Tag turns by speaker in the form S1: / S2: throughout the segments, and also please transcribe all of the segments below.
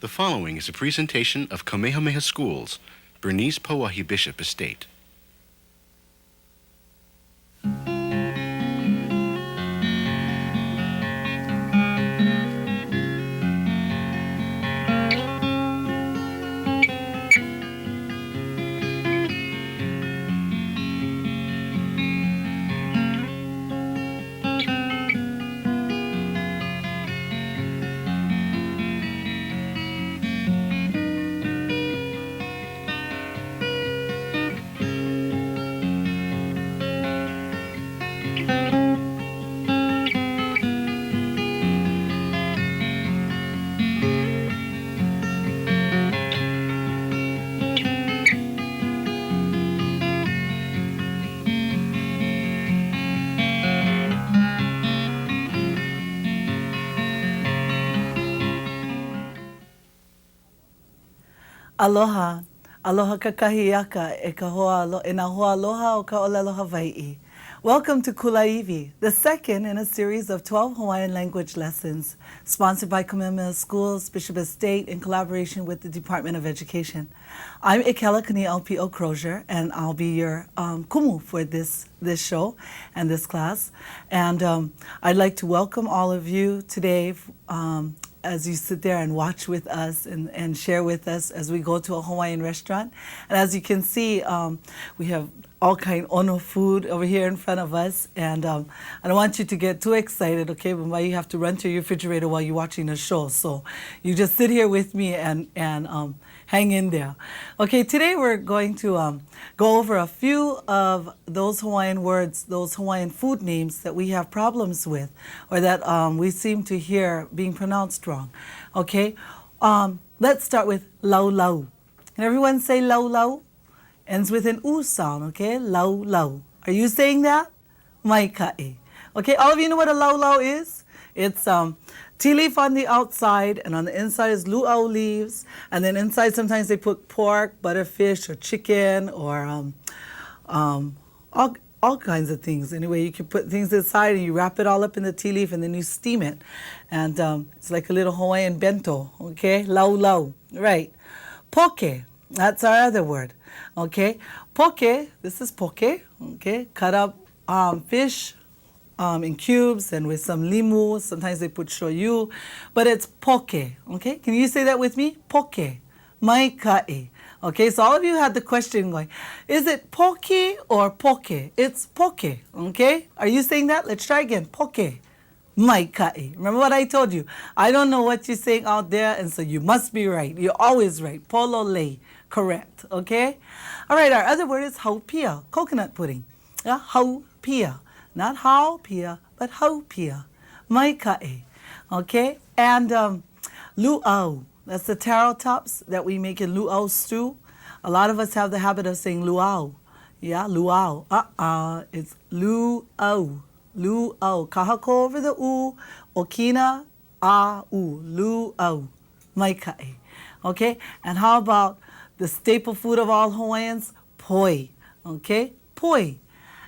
S1: The following is a presentation of Kamehameha Schools, Bernice Pauahi Bishop Estate.
S2: Aloha, aloha kakahiaka e ka hoa e na hoa aloha o ka aloha Hawaii. Welcome to Kulāiwi, the second in a series of 12 Hawaiian language lessons, sponsored by Kamehameha Schools, Bishop Estate, in collaboration with the Department of Education. I'm Keola LPO Crozier, and I'll be your kumu for this show and this class. And I'd like to welcome all of you today as you sit there and watch with us and share with us as we go to a Hawaiian restaurant. And as you can see, we have all kind ono food over here in front of us. And I don't want you to get too excited, okay? But you have to run to your refrigerator while you're watching the show. So you just sit here with me and hang in there. Okay, today we're going to go over a few of those Hawaiian words, those Hawaiian food names that we have problems with, or that we seem to hear being pronounced wrong. Okay, let's start with lau lau. Can everyone say lau lau? Ends with an u sound, okay? Lau lau. Are you saying that? Maikae. Okay, all of you know what a lau lau is? It's tea leaf on the outside, and on the inside is luau leaves, and then inside sometimes they put pork, butterfish, or chicken, or all kinds of things. Anyway, you can put things inside and you wrap it all up in the tea leaf and then you steam it. And it's like a little Hawaiian bento, okay? Lau lau, right. Poke, that's our other word, okay? Poke, this is poke, okay? Cut up fish in cubes and with some limu. Sometimes they put shoyu, but it's poke, okay? Can you say that with me? Poke, maikae. Okay, so all of you had the question going, is it poke or poke? It's poke, okay? Are you saying that? Let's try again. Poke, maikae. Remember what I told you? I don't know what you're saying out there, and so you must be right. You're always right. Polo lei, correct, okay? All right, our other word is haupia, coconut pudding. Yeah, haupia. Not haupia, but haupia. Maikae, okay? And luau. That's the taro tops that we make in luau stew. A lot of us have the habit of saying luau. Yeah, luau. It's luau. Luau. Kahako over the u. Okina a-u. Luau. Maikae. Okay? And how about the staple food of all Hawaiians? Poi. Okay? Poi.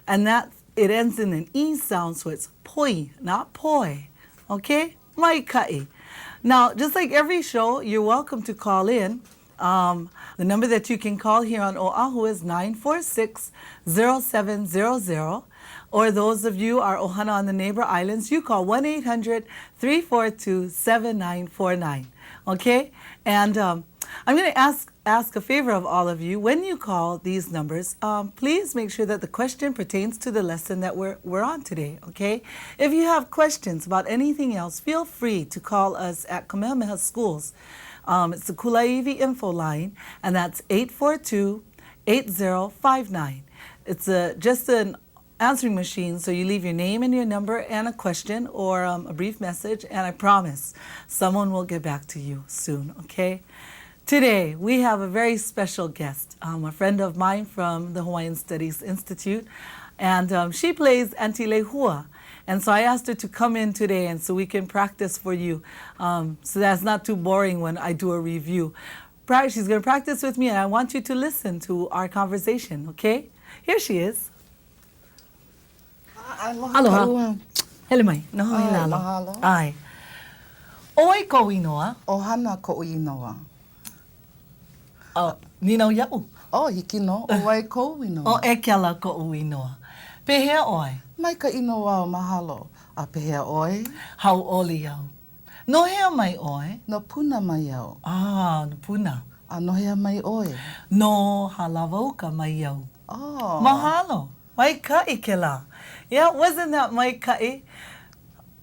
S2: And that, it ends in an e sound, so it's poi, not poi. Okay? Maikae. Now, just like every show, you're welcome to call in. The number that you can call here on Oahu is 946-0700. Or those of you are Ohana on the neighbor islands, you call 1-800-342-7949. Okay? And I'm going to ask a favor of all of you. When you call these numbers, please make sure that the question pertains to the lesson that we're on today, okay? If you have questions about anything else, feel free to call us at Kamehameha Schools. It's the Kulāiwi info line, and that's 842-8059. It's just an answering machine, so you leave your name and your number and a question or a brief message, and I promise someone will get back to you soon, okay? Today, we have a very special guest, a friend of mine from the Hawaiian Studies Institute, and she plays Antilehua. And so I asked her to come in today and so we can practice for you, so that's not too boring when I do a review. She's going to practice with me, and I want you to listen to our conversation, okay? Here she is.
S3: Aloha.
S2: Aloha. Hele mai. No,
S3: Mahalo.
S2: Ai. Oi ko inoa.
S3: Ohana ko inoa.
S2: Nino iau.
S3: Oh, hiki no, oi ko inoa.
S2: O Keola ko inoa. Pehea oi.
S3: Mai ka inoa o mahalo. A pehea oi,
S2: Hau oli iau. No hea mai oi.
S3: no puna mai au.
S2: No puna.
S3: A no hea mai oi.
S2: No halavauka mai iau.
S3: Oh.
S2: Mahalo. Mai ka'i ke la. Yeah, wasn't that mai ka'i?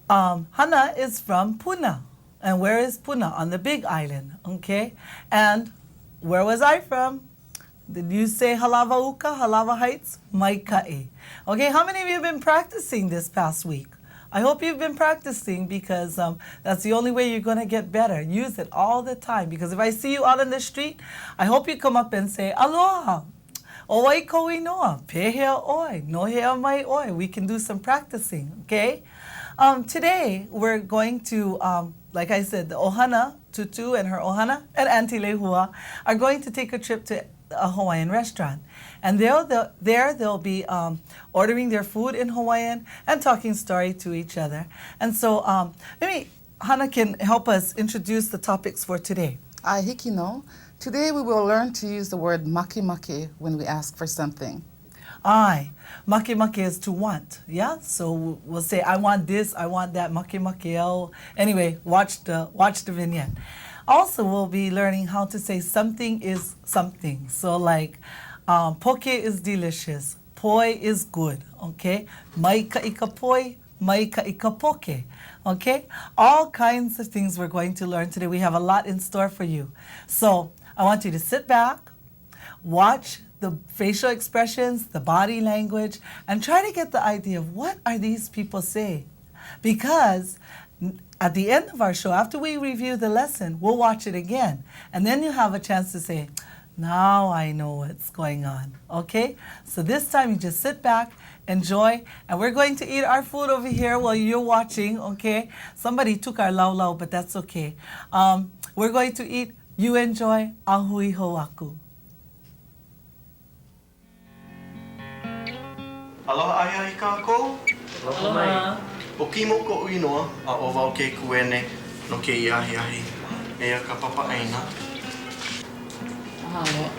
S2: Hana is from Puna. And where is Puna? On the big island, okay? And where was I from? Did you say Halavauka, Halava Heights? Mai ka'i. Okay, how many of you have been practicing this past week? I hope you've been practicing because that's the only way you're going to get better. Use it all the time because if I see you out in the street, I hope you come up and say, aloha. Oi ko inoa, pehea oi, no hea mai oi. We can do some practicing, okay? Today, we're going to, like I said, the Ohana, Tutu and her Ohana, and Auntie Lehua are going to take a trip to a Hawaiian restaurant. And they'll be ordering their food in Hawaiian and talking story to each other. And so maybe Hana can help us introduce the topics for today.
S3: Ai hiki no. Today we will learn to use the word makemake when we ask for something.
S2: Makemake is to want, yeah? So we'll say, I want this, I want that, makemake. Anyway, watch the vignette. Also, we'll be learning how to say something is something. So like, poke is delicious, poi is good, okay? Mai ka ika poi, mai ka ika poke, okay? All kinds of things we're going to learn today. We have a lot in store for you. So I want you to sit back, watch the facial expressions, the body language, and try to get the idea of what are these people saying. Because at the end of our show, after we review the lesson, we'll watch it again. And then you have a chance to say, now I know what's going on, okay? So this time you just sit back, enjoy, and we're going to eat our food over here while you're watching, okay? Somebody took our lau, but that's okay. We're going to eat, you enjoy, ahui hoaku.
S1: Aloha aia I kākou.
S2: Aloha.
S1: O kimo ko uinoa a o wau ke kuene no ke iahi. Ea ka papa aina.
S4: Mahalo.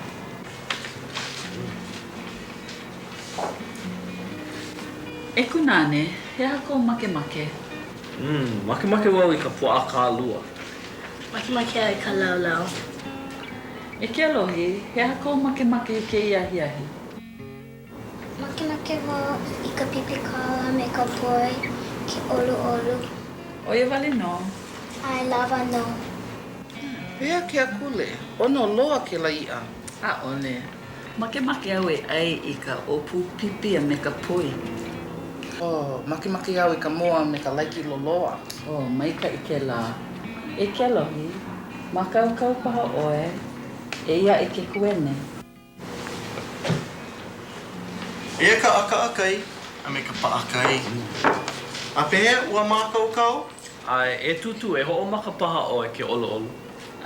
S4: E kunane, he hako makemake.
S5: Makemake wau I ka puaka lua.
S6: Makemake ai ka laulau.
S4: E ke alohi, he hako makemake I ke iahi.
S6: Makemake wau I ka pipikala me ka poi ke olu.
S4: Oia wale no.
S6: Ai lava no.
S3: Pea ke akule, ono loa ke laia.
S4: A ole. Makemake au e ai I ka opu pipi a me ka poi.
S3: Oh, makemake au I ka moa me ka laiki loloa.
S4: O, maika I ke la. E ke alohi, Makaukau paha oe, e ia I ke kuene.
S1: Ea ka aka-akai a me ka pa-akai. A pehea ua Makaukau?
S5: Ai, e tutu e ho'o makapaha oe ke olo.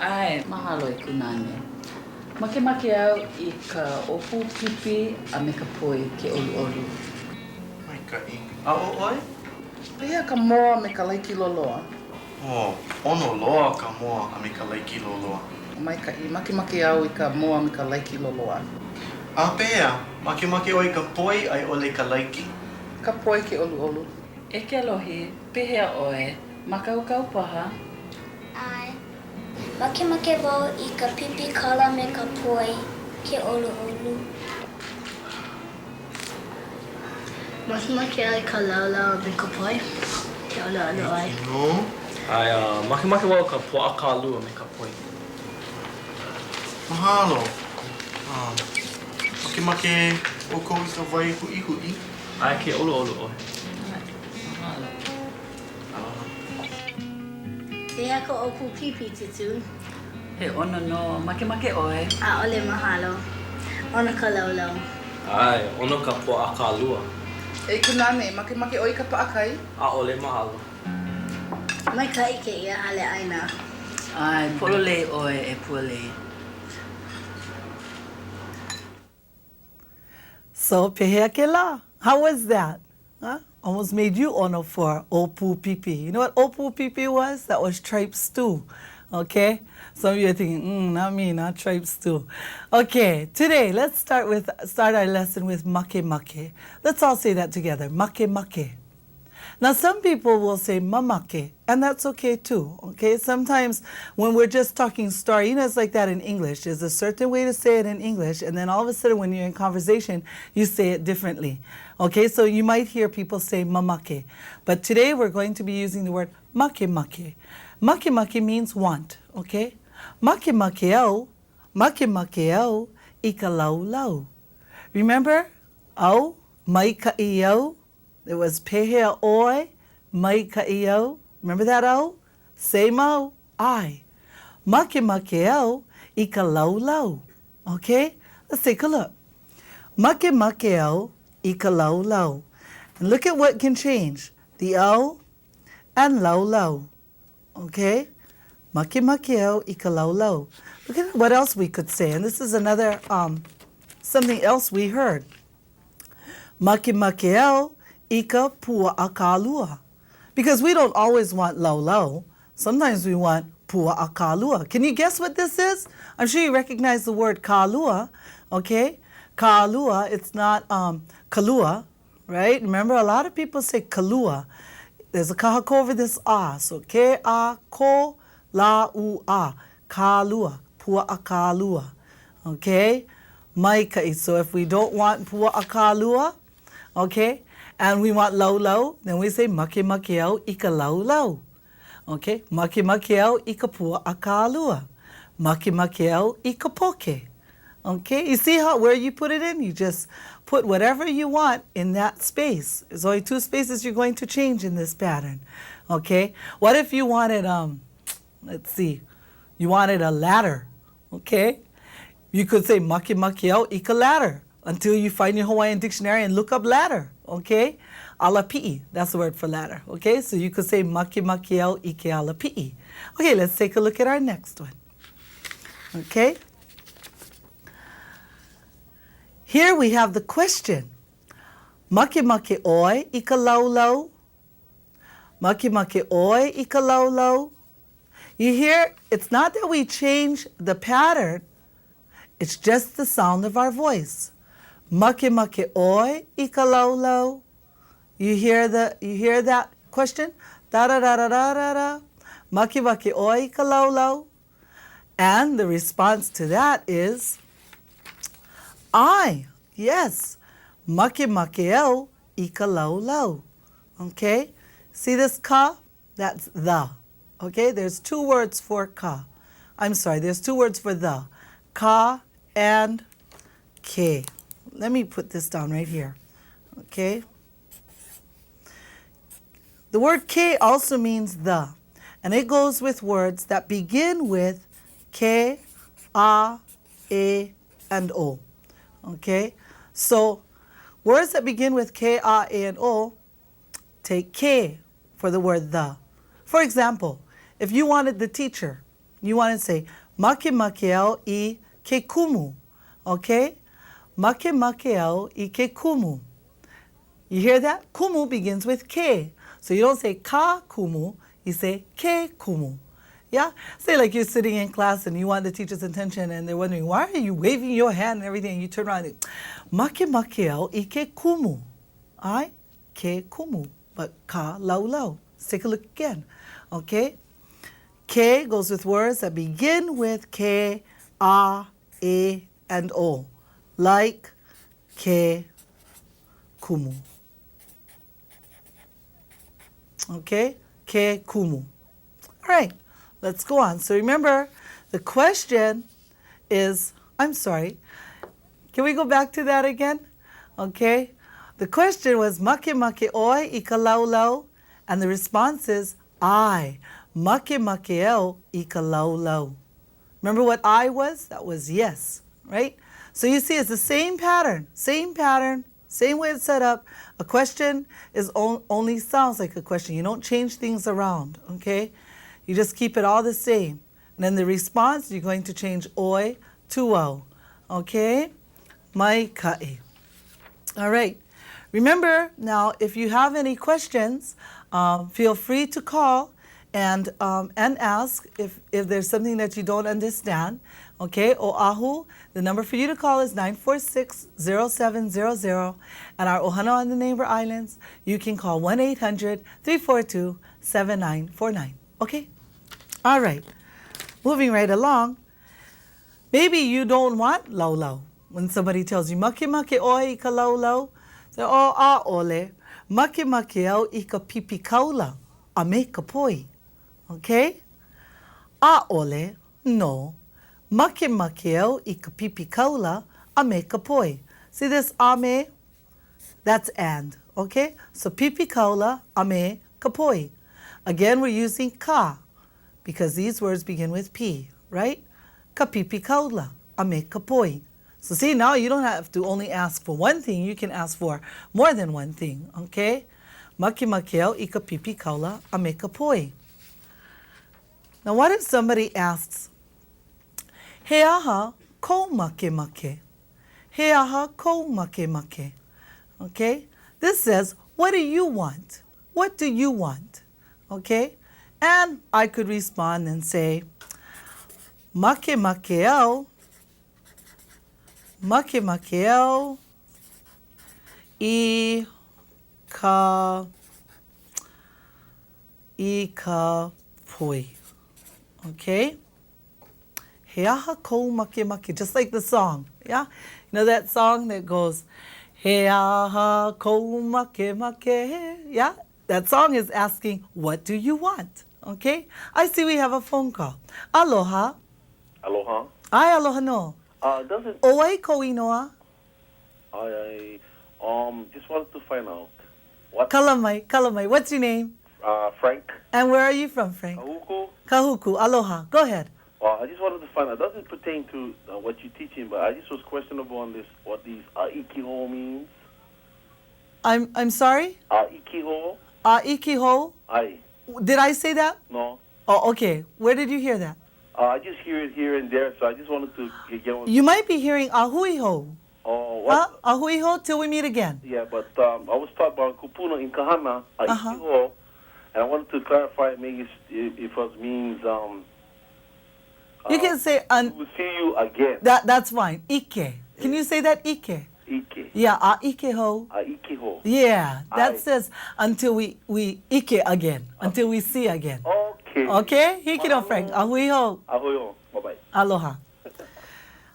S4: Ai, mahalo I kunane. Makemake au I ka opu pipi a me ka poi ke olu.
S1: Mai kai. A o oi?
S3: Pea ka moa me ka laiki loloa.
S1: O, ono loa ka moa a me ka laiki loloa.
S3: Mai ka makemake au I ka moa me ka laiki loloa.
S1: A pehea, makemake oi ka poi ai ole ka laiki.
S3: Ka poi ke olu.
S4: E ke alohi, pehea oe, Makaukau paha.
S6: Ai. Makemake wau I ka pipikala me ka poi ke olu. Makemake ai ka laulau me ka poi ke olu ai.
S1: No?
S5: Ai, makemake wau ka puaka lua me ka poi.
S1: Mahalo. Makemake o kou I ka wai hui.
S5: Ai, ke olo oe.
S4: Mahalo.
S6: He hako opu pipi tutu.
S4: He ono no, makemake oe.
S6: A ole mahalo. Ona ka laulau.
S5: Ai, ono ka puaka lua.
S3: E kunane, makemake oi ka paakai.
S5: A ole mahalo.
S6: Mai ka ike ia hale aina.
S4: Ai, pololei oe e puolei.
S2: So pehea ke la. How was that? Huh? Almost made you ono for opu pipi. You know what opu pipi was? That was tripe stew. Okay? Some of you are thinking, not me, not tripe stew. Okay, today let's start our lesson with makemake. Let's all say that together. Makemake. Now some people will say mamake, and that's okay too. Okay? Sometimes when we're just talking story, it's like that in English. There's a certain way to say it in English, and then all of a sudden when you're in conversation, you say it differently. Okay, so you might hear people say mamake. But today we're going to be using the word makemake. Makemake means want, okay? Makemakeo ikalau. Remember? Au, mai ka'iau. It was pehea oi, mai ka'iau. Remember that au? Say mo, I. Makemakeo ikalau. Okay? Let's take a look. Makemakeo ikalau. And look at what can change. The o and lau. Okay? Makemakeo ikalau. Look at what else we could say. And this is another, something else we heard. Makemakeo ika pua akalua. Because we don't always want lau. Sometimes we want pua akalua. Can you guess what this is? I'm sure you recognize the word kalua. Okay? Kalua, it's not kalua, right? Remember, a lot of people say kalua. There's a kahako over this a. So ke-a-ko la-u-a. Kalua. Pua akalua. Okay? Maikai. So if we don't want pua akalua, okay, and we want lau, then we say makemakeo ika lau. Okay? Makemakeo ika pua akalua. Makemakeo ika poke. Okay, you see where you put it in? You just put whatever you want in that space. There's only two spaces you're going to change in this pattern. Okay, what if you wanted, let's see, you wanted a ladder, okay? You could say makemakeo ika ladder until you find your Hawaiian dictionary and look up ladder, okay? Alapi'i, that's the word for ladder, okay? So you could say makemakeo ike alapi'i. Okay, let's take a look at our next one, okay? Here we have the question. Makemake oi ika lau. Makemake oi ika lau. You hear, it's not that we change the pattern, it's just the sound of our voice. Makemake oi ika lau. You hear that question? Da da da da da da da. Makemake oi ika lau. And the response to that is I, yes. Makemakeo ika lau. Okay? See this ka? That's the. Okay? There's two words for ka. I'm sorry, there's two words for the. Ka and ke. Let me put this down right here. Okay? The word ke also means the. And it goes with words that begin with ke, a, e, and o. Okay, so words that begin with K, A, E, and O take K for the word the. For example, if you wanted the teacher, you want to say Makemakeo I ke kumu. Okay, Makemakeo I ke kumu. You hear that? Kumu begins with K. So you don't say ka kumu, you say ke kumu. Yeah? Say like you're sitting in class and you want the teacher's attention and they're wondering, why are you waving your hand and everything? And you turn around and Makemakeo ike kumu. I ke kumu. But ka lau. Let's take a look again. Okay? Ke goes with words that begin with ke, a, e, and o. Like ke kumu. Okay? Ke kumu. All right. Let's go on. So remember, the question is, I'm sorry, can we go back to that again? Okay. The question was, Makemake oi ika lau, and the response is, I. Makemakeo ika lau. Remember what I was? That was yes, right? So you see, it's the same pattern, same way it's set up. A question is only sounds like a question. You don't change things around, okay? You just keep it all the same. And then the response, you're going to change oi to o. Okay? Mai ka'i. All right. Remember, now, if you have any questions, feel free to call and ask if there's something that you don't understand. Okay, Oahu, the number for you to call is 946-0700. And our Ohana on the neighbor islands, you can call 1-800-342-7949. Okay? All right. Moving right along. Maybe you don't want lau. When somebody tells you, Makemake oi ka lau. Say, oh, a ole. Makemake au I ka pipi kaula. A me ka poi. Okay? A ole, no. Makemake au I ka pipi kaula. A me ka poi. See this ame? That's and. Okay? So pipi kaula, a me ka poi. Again, we're using ka because these words begin with P, right? Ka pipi kaula, a me ka poi. So see, now you don't have to only ask for one thing. You can ask for more than one thing, okay? Makemake au I ka pipi kaula, a me ka poi. Now, what if somebody asks, he aha ko makemake? He aha ko makemake? Okay? This says, what do you want? What do you want? Okay? And I could respond and say, Makemake au I ka poi. Okay? He aha ko makemake, just like the song. Yeah? You know that song that goes, he aha ko makemake? Yeah? That song is asking, what do you want? Okay? I see we have a phone call. Aloha.
S7: Aloha.
S2: Ai, aloha no.
S7: Doesn't
S2: Oi ko inoa.
S7: I just wanted to find out what
S2: Kalamai. What's your name?
S7: Frank
S2: And where are you from, Frank?
S7: Kahuku.
S2: Kahuku. Aloha. Go ahead.
S7: I just wanted to find out. It doesn't pertain to what you're teaching, but I just was questionable on this. What these ikiho means?
S2: I'm sorry?
S7: Ikiho.
S2: Ikiho.
S7: Aye.
S2: Did I say that?
S7: No.
S2: Oh, okay. Where did you hear that?
S7: I just hear it here and there, so I just wanted to get on.
S2: You might be hearing ahuiho.
S7: Oh, what?
S2: Ahuiho till we meet again.
S7: Yeah, but I was taught about kupuna in kahana, ikiho, and I wanted to clarify maybe if it means
S2: You can say
S7: we'll see you again.
S2: that's fine. Ike. Can you say that ike?
S7: Ike.
S2: Yeah, ikeho.
S7: Ikiho.
S2: Yeah, that
S7: Aye.
S2: says until we ike again, until we see again.
S7: Okay.
S2: Okay? Hikino, Frank. Ahuiho.
S7: Ahoyo. Bye-bye.
S2: Aloha.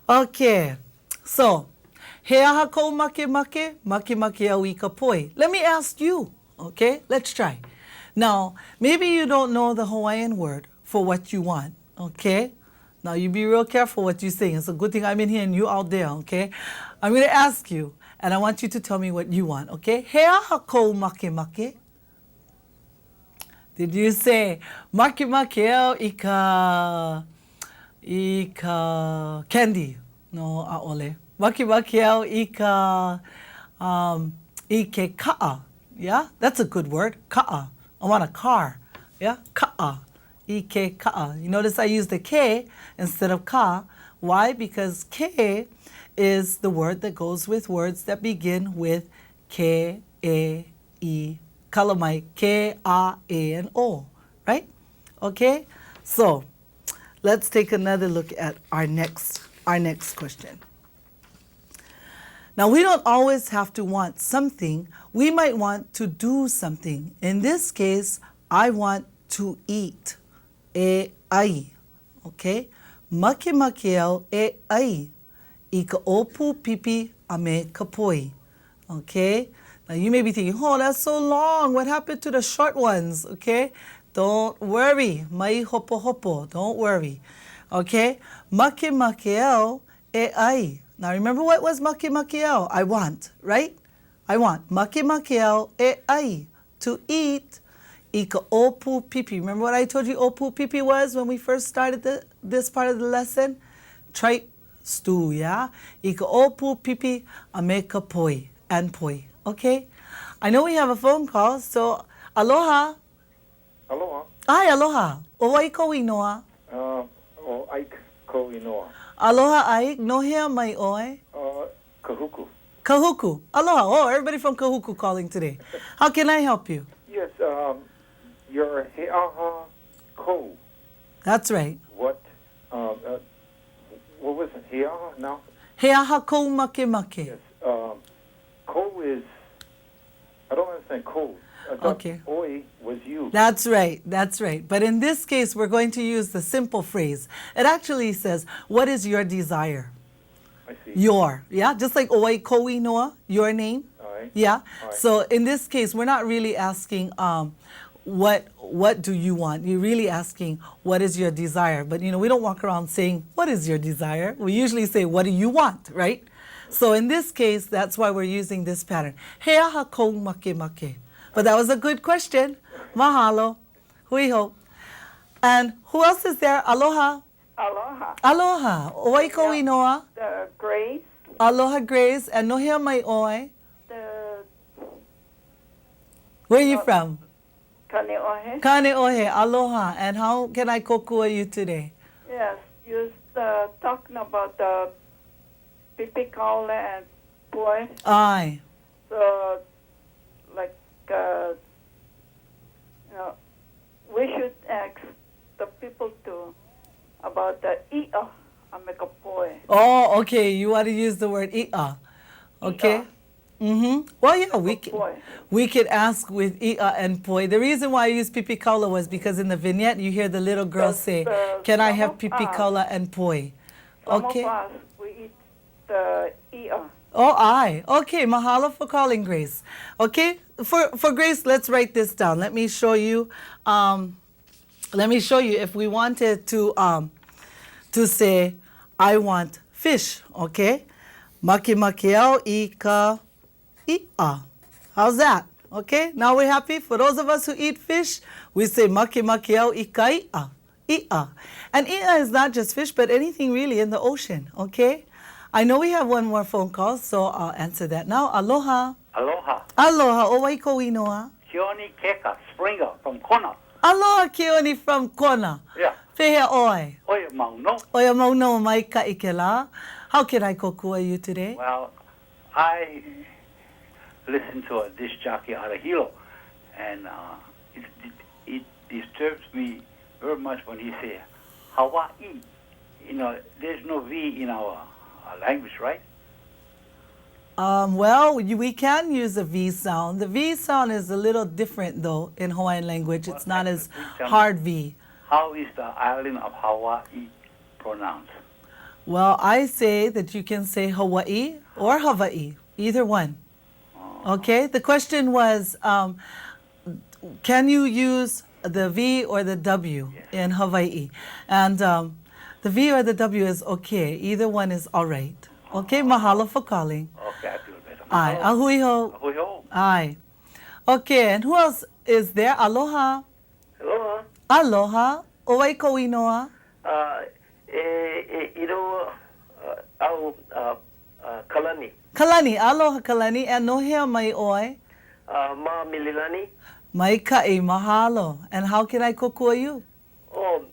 S2: Okay. So, he aha ko makemake au I ka poi. Let me ask you. Okay? Let's try. Now, maybe you don't know the Hawaiian word for what you want. Okay? Now, you be real careful what you say. It's a good thing I'm in here and you out there. Okay? I'm going to ask you, and I want you to tell me what you want. Okay? He aha ko makemake? Did you say makemake au I ka candy? No, aole. Makemake au I ke ka'a. Yeah, that's a good word. Ka'a. I want a car. Yeah, ka'a. I ke ka'a. You notice I use the ke instead of ka. Why? Because ke is the word that goes with words that begin with ke, e, I. Kalamai, ke, a, e, and o. Right? Okay? So, let's take another look at our next question. Now, we don't always have to want something. We might want to do something. In this case, I want to eat. E ai. Okay? Makemake au e ai. I ka opu pipi a me ka poi. Okay? Now, you may be thinking, oh, that's so long. What happened to the short ones? Okay? Don't worry. Mai hopo hopo. Don't worry. Okay? Makemake au e ai. Now, remember what was makemake au? I want, right? I want. Makemake au e ai. To eat. I ka opu pipi. Remember what I told you opu pipi was when we first started this part of the lesson? Tripe stew, yeah? I ka opu pipi a me ka poi. And poi. Okay? I know we have a phone call, so aloha.
S8: Aloha.
S2: Hi, aloha. Owai ko inoa.
S8: Ike ko inoa.
S2: Aloha, Ike. No hea mai oe.
S8: Kahuku.
S2: Kahuku. Aloha. Oh, everybody from Kahuku calling today. How can I help you?
S8: Yes, your heaha ko.
S2: That's right.
S8: What was it? Heaha now?
S2: Heaha ko makemake.
S8: Yes. Ko is, I don't understand ko. I thought
S2: Okay.
S8: oi was you.
S2: That's right. That's right. But in this case, we're going to use the simple phrase. It actually says, what is your desire?
S8: I see.
S2: Your. Yeah? Just like oi koi noa, your name.
S8: All right.
S2: Yeah.
S8: All right.
S2: So in this case, we're not really asking what do you want. You're really asking what is your desire. But we don't walk around saying what is your desire. We usually say what do you want, right? So in this case, that's why we're using this pattern. Heaha ko makemake. But that was a good question. Mahalo. Hui ho. And who else is there? Aloha.
S9: Aloha.
S2: Aloha. Oi ko inoa.
S9: Grace.
S2: Aloha Grace. And nohea mai oi.
S9: The
S2: Where are you from?
S9: Kaneohe.
S2: Kaneohe, aloha. And how can I kokua you today?
S9: Yes, you're talking about the pipi kaole and poi.
S2: Aye.
S9: So, like, we should ask the people about the i'a Makepake.
S2: Oh, okay. You want to use the word i'a. Okay. Well, yeah, we could ask with i'a and poi. The reason why I use pipi kaula was because in the vignette you hear the little girl say, "Can I have pipi kaula and poi?" Okay.
S9: Some of us, we eat the i'a.
S2: Oh, aye. Okay, mahalo for calling, Grace. Okay, for Grace, let's write this down. Let me show you. If we wanted to say, I want fish. Okay, makemake au I ka i'a. How's that? Okay, now we're happy. For those of us who eat fish, we say makemake au I ka i'a. I'a. And i'a is not just fish, but anything really in the ocean. Okay. I know we have one more phone call, so I'll answer that now. Aloha.
S10: Aloha.
S2: Aloha. Owai ko inoa.
S10: Keoni Keka, Springer from Kona.
S2: Aloha Keoni from Kona.
S10: Yeah.
S2: Whehea oi.
S10: Oya Mauno.
S2: Oia mauno mai ka ikela. How can I kokua you today?
S10: Well, I listened to a disc jockey out of Hilo, and it disturbs me very much when he says Hawaii. There's no V in our language, right?
S2: Well, we can use a V sound. The V sound is a little different, though, in Hawaiian language. It's not as hard V.
S10: How is the island of Hawaii pronounced?
S2: Well, I say that you can say Hawaii or Hawaii, either one. Okay? The question was, can you use the V or the W in Hawaii? And the V or the W is okay. Either one is all right. Okay, mahalo for calling.
S10: Okay, I feel better.
S2: Aye, ahui ho.
S10: Ahui ho.
S2: Aye. Okay, and who else is there? Aloha.
S11: Aloha.
S2: Aloha. Owai ko inoa.
S11: Au Kalani.
S2: Kalani. Aloha Kalani. And nohea mai oi.
S11: Ma Mililani.
S2: Mai ka'i, mahalo. And how can I kokua you?
S11: Oh,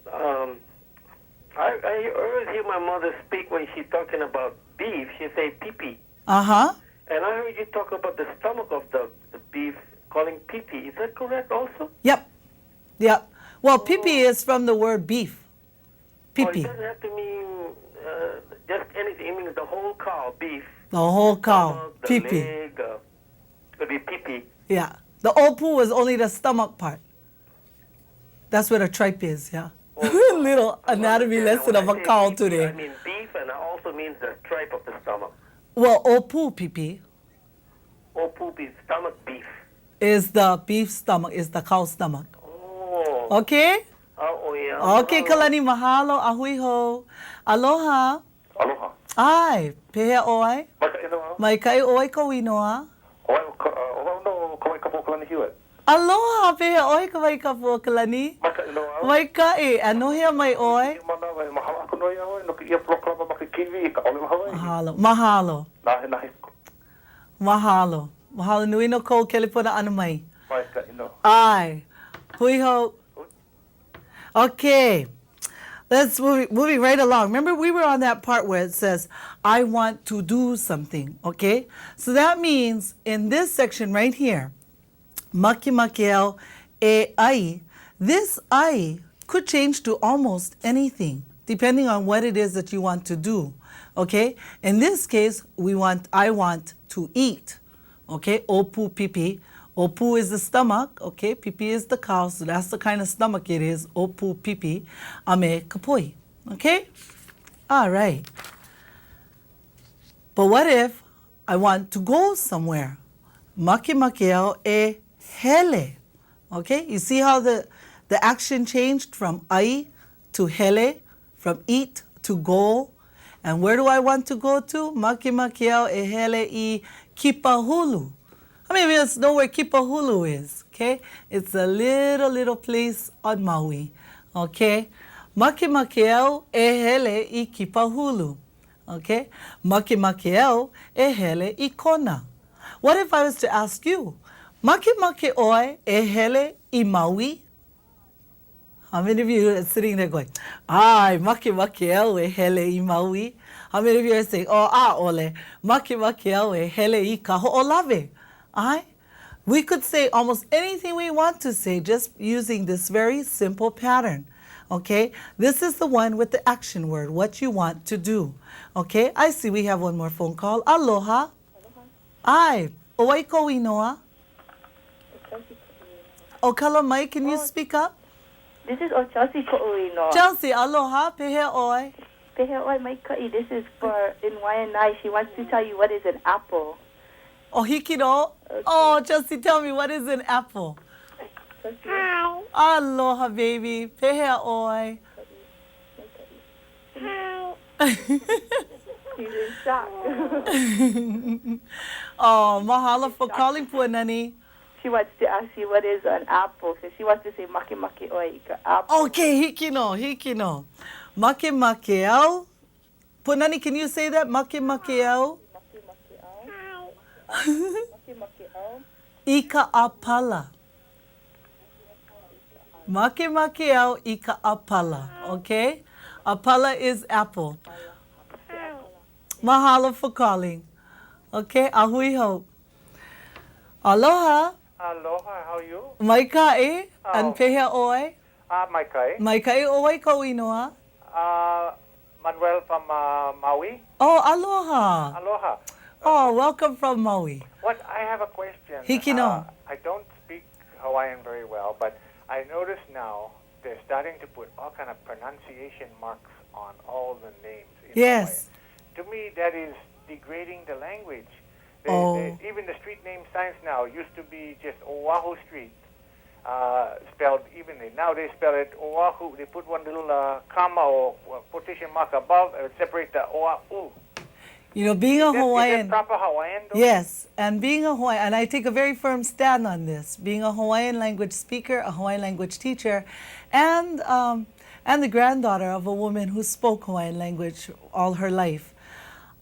S11: I always hear my mother speak when she's talking about beef. She say pipi.
S2: Uh-huh.
S11: And I heard you talk about the stomach of the beef calling pipi. Is that correct also?
S2: Yep. Yep. Well, pipi is from the word beef.
S11: Oh, it
S2: Pipi.
S11: doesn't have to mean just anything. It means the whole cow, beef.
S2: The whole cow.
S11: Stomach, the
S2: Pipi.
S11: leg, would be pipi.
S2: Yeah. The opu is only the stomach part. That's where the tripe is, yeah. Little anatomy lesson of a cow today.
S11: I mean beef, and it also means the tripe of the stomach.
S2: Well, opu pipi
S11: Opu is stomach beef.
S2: is the beef stomach, is the cow stomach.
S11: Oh.
S2: Okay?
S11: Oh, yeah.
S2: Okay, Kalani, mahalo, ahui ho. Aloha.
S8: Aloha.
S2: Ai, pehea oi.
S8: Maka inoa.
S2: Mai kai oi ko inoa.
S8: Oa no kawai kapo kalani hiwa.
S2: Aloha, pehea oi ka mai ka po Kalani.
S8: Maka inoa.
S2: Mai kai, anohea mai oi.
S8: Mana wai mahala ako noi au no ki ia proklama maka kiwi ka ole Hawaii.
S2: Mahalo, mahalo.
S8: Nahe.
S2: Mahalo. Mahalo nui no ko kelipona ana mai.
S8: Maka inoa.
S2: Ai. Hui ho. Okay. Let's moving right along. Remember, we were on that part where it says, I want to do something, okay? So that means in this section right here, Makemakeo e ai, this ai could change to almost anything, depending on what it is that you want to do, okay? In this case, I want to eat, okay? Opu pipi. Opu is the stomach, okay? Pipi is the cow, so that's the kind of stomach it is. Opu pipi, ame kapoi, okay? All right. But what if I want to go somewhere? Makemakeo e hele, okay? You see how the action changed from ai to hele, from eat to go. And where do I want to go to? Makemakeo e hele I Kipahulu. How many of us know where Kipahulu is? Okay, it's a little place on Maui. Okay, Makemakeo e hele I Kipahulu. Okay, Makemakeo e hele I Kona. What if I was to ask you, Makemake oi e hele I Maui? How many of you are sitting there going, ai, Makemakeo e hele I Maui? How many of you are saying, oh, ole, Makemakeo e hele I Kaho'olawe? We could say almost anything we want to say just using this very simple pattern. Okay, this is the one with the action word, what you want to do. Okay, I see we have one more phone call. Aloha. Ai, owaiko inoa. Kalamai, can you speak up?
S12: This is Chelsea Ko'uino.
S2: Chelsea, aloha, pehe oi.
S12: Pehe oi, mai ka'i. This is for in Waianae. She wants to tell you what is an apple.
S2: Oh, hikino. Okay. Oh, Chelsea, tell me, what is an apple?
S12: Hi.
S2: Aloha, baby. Pehe oi.
S12: Hi. She's in shock.
S2: Oh, mahalo for calling, Puanani.
S12: She wants to ask you what is an apple, because she wants to say makemake oi ika apple.
S2: Okay, hikino. Makemakeo. Puanani, can you say that? Makemakeo. Ika apala. Makemakeo ika apala. Okay? Apala is apple. Mahalo for calling. Okay? Ahui ho. Aloha.
S11: Aloha, how are you?
S2: Maikai. And pehe oi.
S11: Maikai.
S2: Maikai oi ko inoa.
S11: Manuel from Maui.
S2: Oh, aloha.
S11: Aloha.
S2: Oh, welcome from Maui.
S11: I have a question.
S2: Hikino.
S11: I don't speak Hawaiian very well, but I notice now they're starting to put all kind of pronunciation marks on all the names in
S2: Yes.
S11: Hawaiian. To me, that is degrading the language. Even the street name signs now used to be just Oahu Street, spelled evenly. Now they spell it Oahu. They put one little comma or quotation mark above and separate the Oahu.
S2: You know, being a Hawaiian.
S11: Is that proper Hawaiian, though?
S2: Yes, and being a Hawaiian, and I take a very firm stand on this, being a Hawaiian language speaker, a Hawaiian language teacher, and the granddaughter of a woman who spoke Hawaiian language all her life.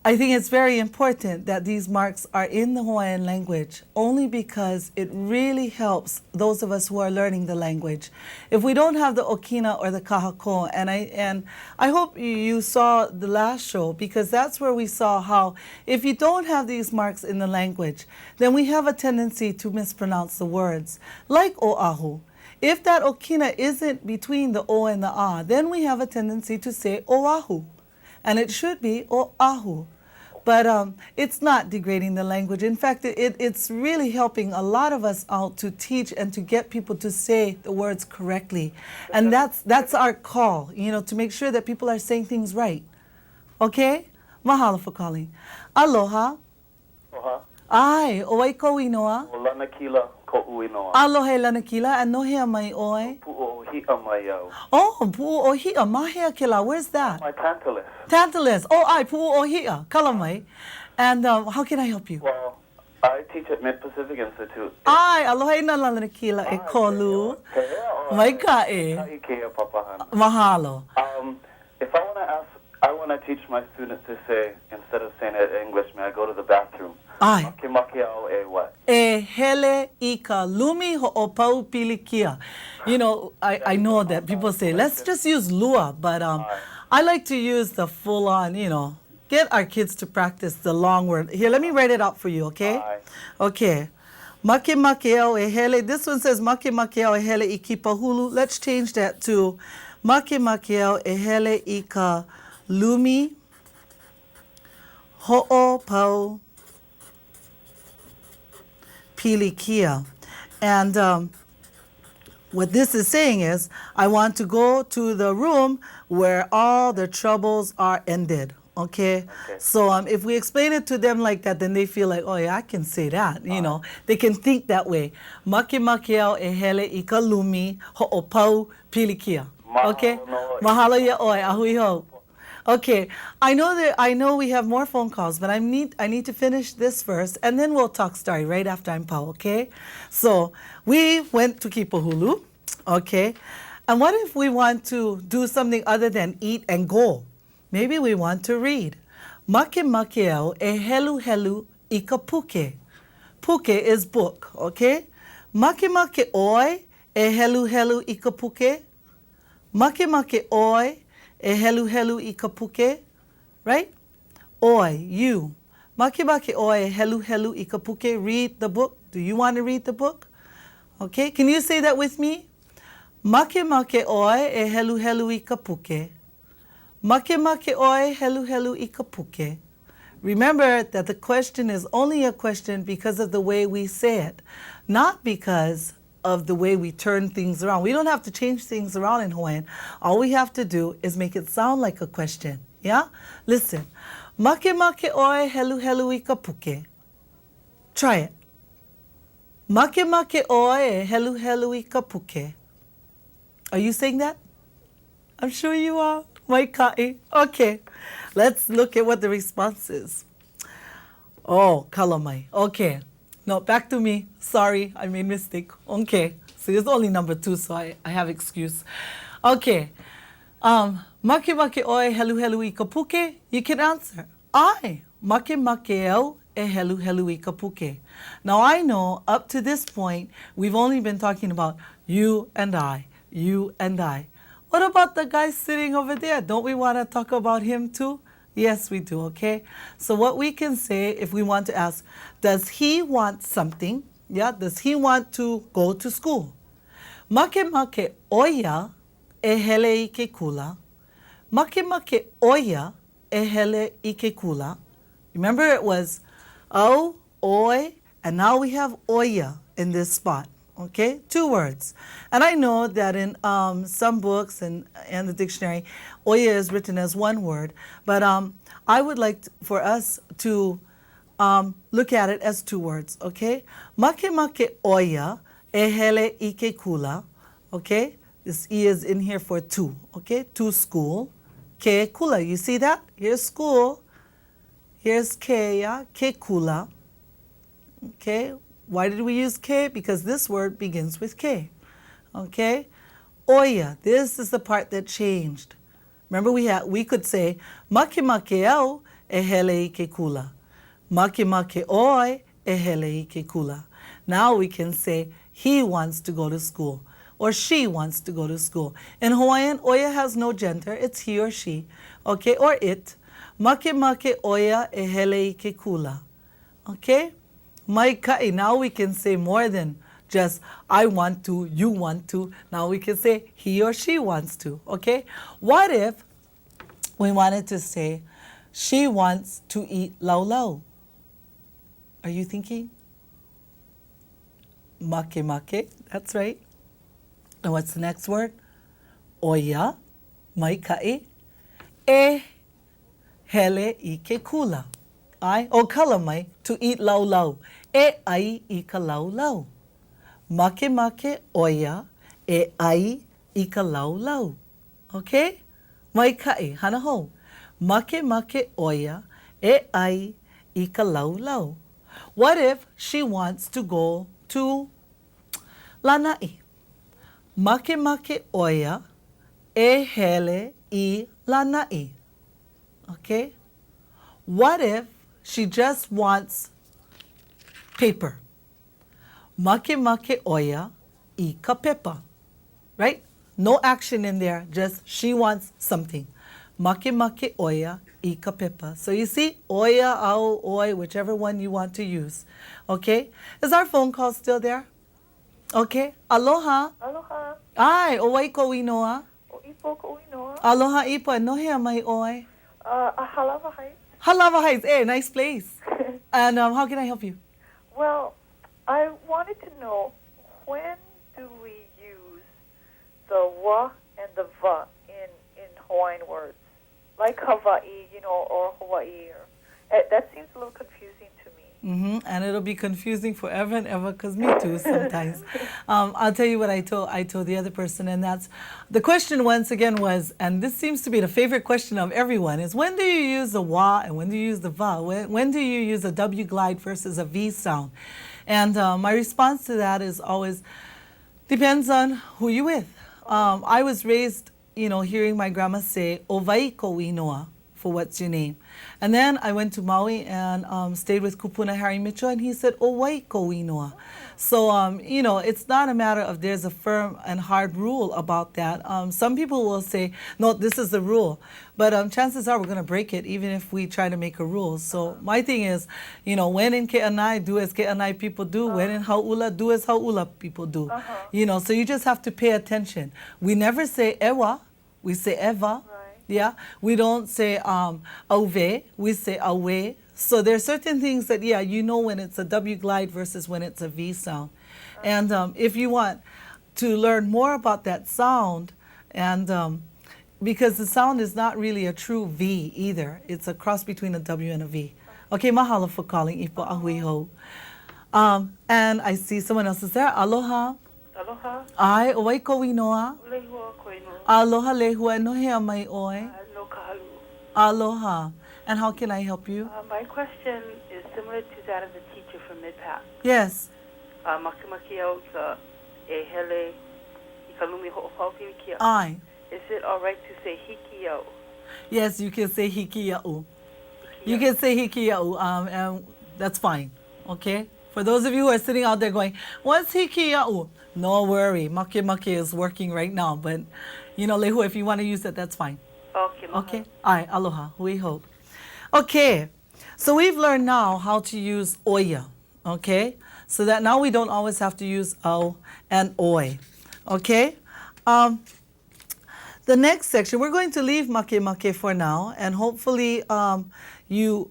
S2: I think it's very important that these marks are in the Hawaiian language only because it really helps those of us who are learning the language. If we don't have the okina or the kahako, and I hope you saw the last show, because that's where we saw how if you don't have these marks in the language, then we have a tendency to mispronounce the words, like Oahu. If that okina isn't between the O and the A, then we have a tendency to say Oahu. And it should be Oahu. But it's not degrading the language. In fact, it's really helping a lot of us out to teach and to get people to say the words correctly. And that's our call, you know, to make sure that people are saying things right. Okay? Mahalo for calling. Aloha.
S13: Aloha.
S2: Ai, oi ko inoa.
S13: O lana kila ko uinoa.
S2: Aloha lana kila, and no hea mai oi.
S13: Pu'o hi'a mai au.
S2: Oh, pu'o hi'a, mahea kila. Where's that?
S13: My tantalus.
S2: Tantalus. Oh, ai, pu'o hi'a, kalamai. And how can I help you?
S13: Well, I teach at Mid-Pacific Institute.
S2: Ai, aloha ina lana kila e kolu. Mai ka e. Mahalo.
S13: If I want to teach my students to say, instead of saying it in English, may I go to the bathroom?
S2: Ai.
S13: Makemake au e what?
S2: E hele I ka lumi ho'opau pilikia. You know, I know that people say, let's just use lua, but I like to use the full-on, you know, get our kids to practice the long word. Here, let me write it out for you, okay? Okay. Makemake au e hele. This one says makemake au e hele I kipahulu. Let's change that to makemake au e hele I ka lumi ho'opau pilikia. And what this is saying is, I want to go to the room where all the troubles are ended. Okay? So if we explain it to them like that, then they feel like, oh yeah, I can say that. You know, they can think that way. Makemake au e hele I ka lumi ho'opau pilikia. Okay? Mahalo ya oi, ahui ho. Okay, I know we have more phone calls, but I need to finish this first, and then we'll talk story right after I'm Pau, okay? So we went to Kipahulu, okay? And what if we want to do something other than eat and go? Maybe we want to read. Makemake au e helu helu I ka puke. Puke is book, okay? Makemake oi e helu helu I ka puke. Makemake oi e helu helu I ka puke, right? Oi, you. Makemake oi e helu helu I ka puke. Read the book. Do you want to read the book? Okay, can you say that with me? Makemake oi e helu helu I ka puke. Makemake oi helu helu I ka puke. Remember that the question is only a question because of the way we say it, not because of the way we turn things around. We don't have to change things around in Hawaiian. All we have to do is make it sound like a question. Yeah? Listen. Makemake oi helu helu I ka puke. Try it. Makemake oi helu helu I ka puke. Are you saying that? I'm sure you are. Maikai. Okay. Let's look at what the response is. Oh, kalamai. Okay. No, back to me. Sorry, I made mistake. Okay. So it's only number 2, so I have excuse. Okay. Makemake oi helu helu I ka puke. You can answer. I. Makemake au e helu helu I ka puke. Now I know up to this point, we've only been talking about you and I. You and I. What about the guy sitting over there? Don't we want to talk about him too? Yes, we do, okay? So what we can say if we want to ask, does he want something? Yeah, does he want to go to school? Makemake oia e hele I ke kula. Makemake oia e hele I ke kula. Remember it was au, oi, and now we have oia in this spot. Okay, 2 words. And I know that in some books and the dictionary, oia is written as 1 word, but I would like for us to look at it as 2 words, okay? Makemake oia e hele I ke kula, okay? This E is in here for 2, okay? To school. Ke kula, you see that? Here's school. Here's ke, yeah? Ke kula, okay? Why did we use K? Because this word begins with K. Okay? Oia, this is the part that changed. Remember we could say Makemake au e hele I ke kula. Makemake oi e hele I ke kula. Now we can say he wants to go to school or she wants to go to school. In Hawaiian, oia has no gender. It's he or she. Okay? Or it. Makemake oia e hele I ke kula. Okay? Maikai, now we can say more than just I want to, you want to. Now we can say he or she wants to, okay? What if we wanted to say she wants to eat lau? Are you thinking? Makemake, that's right. And what's the next word? Oia, maikai, e hele I ke kula. Kalamai, to eat lau. E ai I ka lau. Makemake oia e ai I ka lau. Okay? Maikai, hana ho. Makemake oia e ai I ka lau. What if she wants to go to lanai? Makemake oia e hele I lanai. Okay? What if she just wants paper. Makemake oia I ka pepa. Right? No action in there, just she wants something. Makemake oia I ka pepa. So you see, oia, au, oi, whichever one you want to use. Okay? Is our phone call still there? Okay. Aloha.
S12: Aloha.
S2: Ai, o wai ko inoa.
S12: O ipo ko inoa.
S2: Aloha ipo, no hea mai oi.
S12: A Halawa Heights.
S2: Halawa Heights, nice place. And how can I help you?
S12: Well, I wanted to know, when do we use the wa and the va in Hawaiian words? Like Hawaii, or Hawaii. That seems a little confusing to me.
S2: And it'll be confusing forever and ever, because me too sometimes. I'll tell you what I told the other person, and that's, the question once again was, and this seems to be the favorite question of everyone, is when do you use the wa and when do you use the va? When do you use a W glide versus a V sound? And my response to that is always, depends on who you're with. I was raised, hearing my grandma say, "Owai ko inoa," for what's your name. And then I went to Maui and stayed with Kupuna Harry Mitchell, and he said, "Owai ko inoa." So, it's not a matter of there's a firm and hard rule about that. Some people will say, no, this is the rule. But chances are we're going to break it, even if we try to make a rule. So my thing is, when in Ke'anai, do as Ke'anai people do. When in Hau'ula, do as Hau'ula people do. So you just have to pay attention. We never say ewa, we say eva. Yeah, we don't say auve, we say awe. So there are certain things that, when it's a W glide versus when it's a V sound. And if you want to learn more about that sound, and because the sound is not really a true V either, it's a cross between a W and a V. Okay, mahalo for calling, Ipo ahui ho. And I see someone else is there. Aloha.
S12: Aloha.
S2: Ai, owai ko inoa.
S12: Lehua ko inoa.
S2: Aloha lehua, no hea mai oi.
S12: No kahalu.
S2: Aloha. And how can I help you?
S12: My question is similar to that of the teacher from Mid-Pac.
S2: Yes.
S12: Makemake au ka e hele I ka lumi ho'opaupi ki au.
S2: Ai.
S12: Is it all right to say hiki au?
S2: Yes, you can say hiki au. You can say hiki au, and that's fine. Okay? For those of you who are sitting out there going, what's hiki au? No worry. Makemake is working right now. But, Lehu, if you want to use it, that's fine.
S12: Okay.
S2: Okay? Ai, aloha. We hope. Okay. So we've learned now how to use oia. Okay? So that now we don't always have to use au and oi. Okay? The next section, we're going to leave Makemake for now, and hopefully you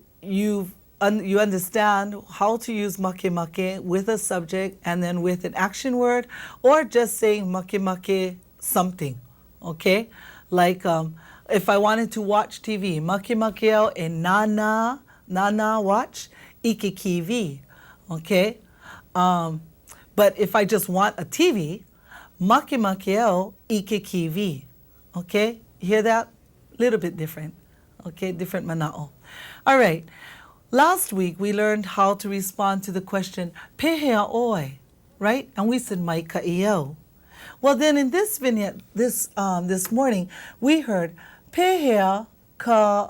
S2: understand how to use Makemake with a subject and then with an action word, or just saying Makemake something, okay? Like if I wanted to watch TV, Makemake au e nana watch, ikikivi, okay? But if I just want a TV, Makemake au ikikivi. Okay, you hear that? A little bit different. Okay, different mana'o. All right. Last week we learned how to respond to the question pehea oi, right? And we said mai ka'iau. Well, then in this vignette this morning we heard pehea ka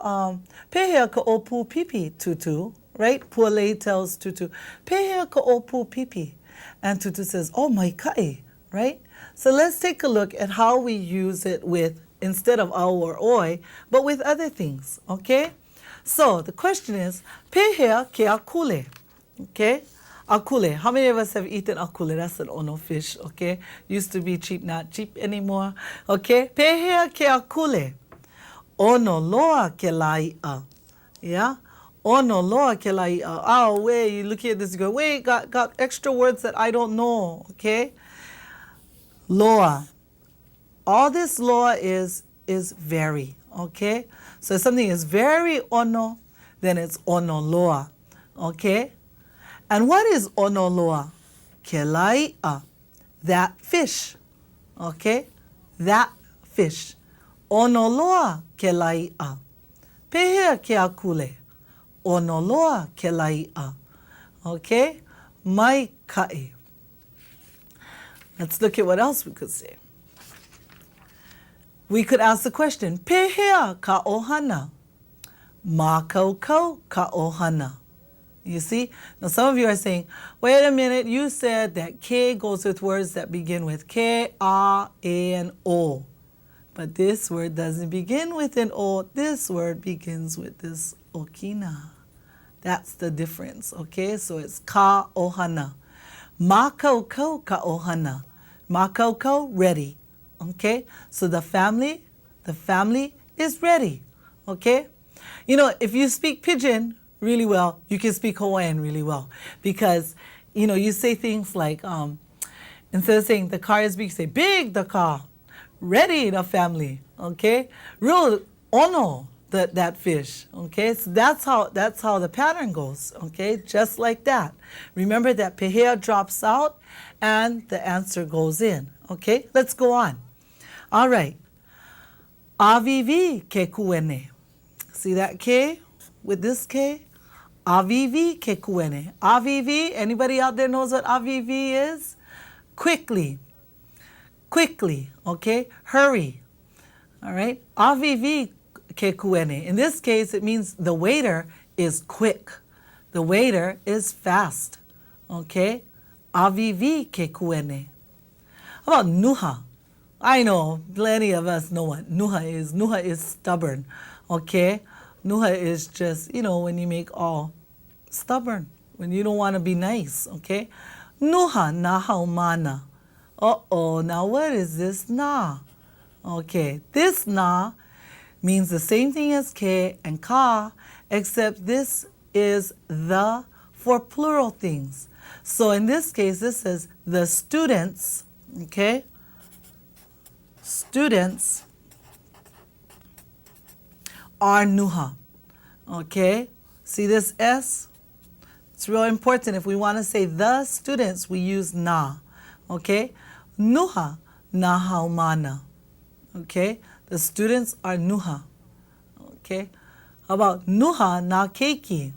S2: opu pipi tutu, right? Pualei tells Tutu, pehea ka opu pipi, and Tutu says, oh mai ka'i, right? So let's take a look at how we use it with, instead of au or oi, but with other things, okay? So the question is, pehea ke akule, okay? Akule, how many of us have eaten akule? That's an ono fish, okay? Used to be cheap, not cheap anymore, okay? Pehea ke akule, ono loa ke lai'a, yeah? Ono loa ke lai'a. Oh, wait, you look at this, you go, wait, got extra words that I don't know, okay? Loa. All this loa is very, okay? So if something is very ono, then it's ono loa, okay? And what is ono loa? Kelai'a, that fish, okay? That fish. Ono loa kelai'a. Pehea ke akule. Ono loa kelai'a. Okay? Mai ka'i. Let's look at what else we could say. We could ask the question, pehea ka ohana, Makaukau ka ohana. You see? Now some of you are saying, wait a minute, you said that K goes with words that begin with K, A, and O. But this word doesn't begin with an O. This word begins with this okina. That's the difference, okay? So it's ka ohana. Makaukau ka ohana. Makaukau, ready, okay? So the family is ready, okay? You know, if you speak Pidgin really well, you can speak Hawaiian really well. Because, you know, you say things like, instead of saying the car is big, you say big the car. Ready the family, okay? Real ono that fish, okay? So that's how the pattern goes, okay? Just like that. Remember that pehea drops out and the answer goes in, okay? Let's go on. All right. Avivi ke kuene. See that K with this K? Avivi ke kuene. Avivi, anybody out there knows what avivi is? Quickly. Quickly, okay? Hurry. All right? Avivi ke kuene. In this case, it means the waiter is quick. The waiter is fast. Okay? Avivi ke kuene. How about nuha? I know, plenty of us know what nuha is. Nuha is stubborn. Okay? Nuha is just, you know, when you make all stubborn, when you don't want to be nice. Okay? Nuha na haumana. Uh-oh, now what is this na? Okay, this na means the same thing as ke and ka, except this is the for plural things. So in this case, this is the students, okay? Students are nuha, okay? See this S? It's real important. If we want to say the students, we use na, okay? Nuha na haumana. Okay? The students are nuha. Okay? How about nuha na keiki?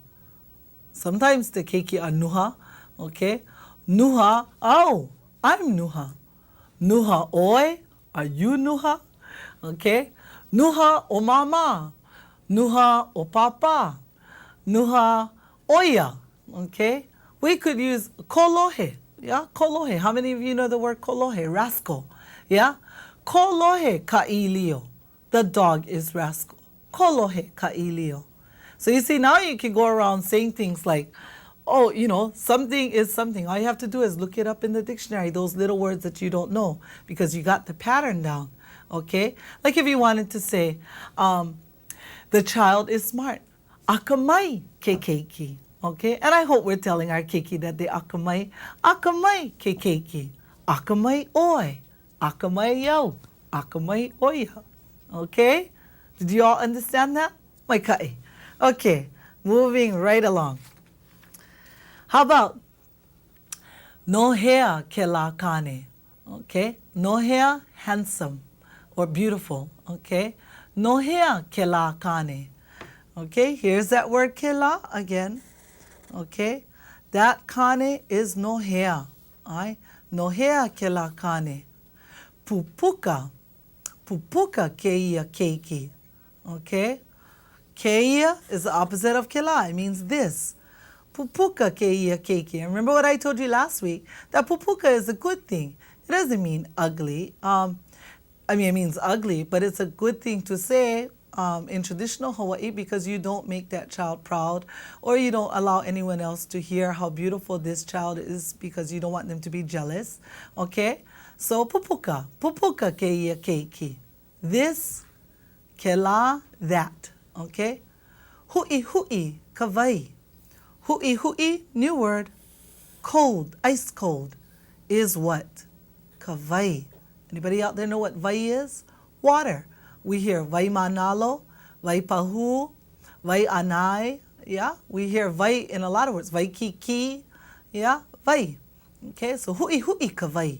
S2: Sometimes the keiki are nuha. Okay? Nuha, oh, I'm nuha. Nuha oi, are you nuha? Okay? Nuha o mama. Nuha o papa. Nuha oya. Okay? We could use kolohe. Yeah, kolohe. How many of you know the word kolohe? Rascal. Yeah? Kolohe ka'ilio. The dog is rascal. Kolohe ka'ilio. So you see, now you can go around saying things like, oh, you know, something is something. All you have to do is look it up in the dictionary, those little words that you don't know, because you got the pattern down. Okay? Like if you wanted to say, the child is smart. Akamai kekeiki. Okay, and I hope we're telling our keiki that they akamai ke keiki, akamai oi, akamai yo, akamai oya. Okay, did you all understand that? My kai. Okay, moving right along. How about no hair ke la kane? Okay, no hair, handsome or beautiful. Okay, no hair ke la kane. Okay, here's that word ke la again. Okay, that kane is no hair. Right? No hair ke la kane. Pupuka keia keiki. Okay, keia is the opposite of ke la. It means this. Pupuka keia keiki. And remember what I told you last week? That pupuka is a good thing. It doesn't mean ugly. It means ugly, but it's a good thing to say in traditional Hawaii because you don't make that child proud or you don't allow anyone else to hear how beautiful this child is because you don't want them to be jealous. Okay? So pupuka keia keiki. This, ke la, that. Okay? Hui kawai. Hui, new word. Cold, ice cold, is what? Kawai. Anybody out there know what vai is? Water. We hear vai manalo, vai pahu, vai anai. Yeah, we hear vai in a lot of words. Vai kiki. Yeah, vai. Okay, so hui kawai.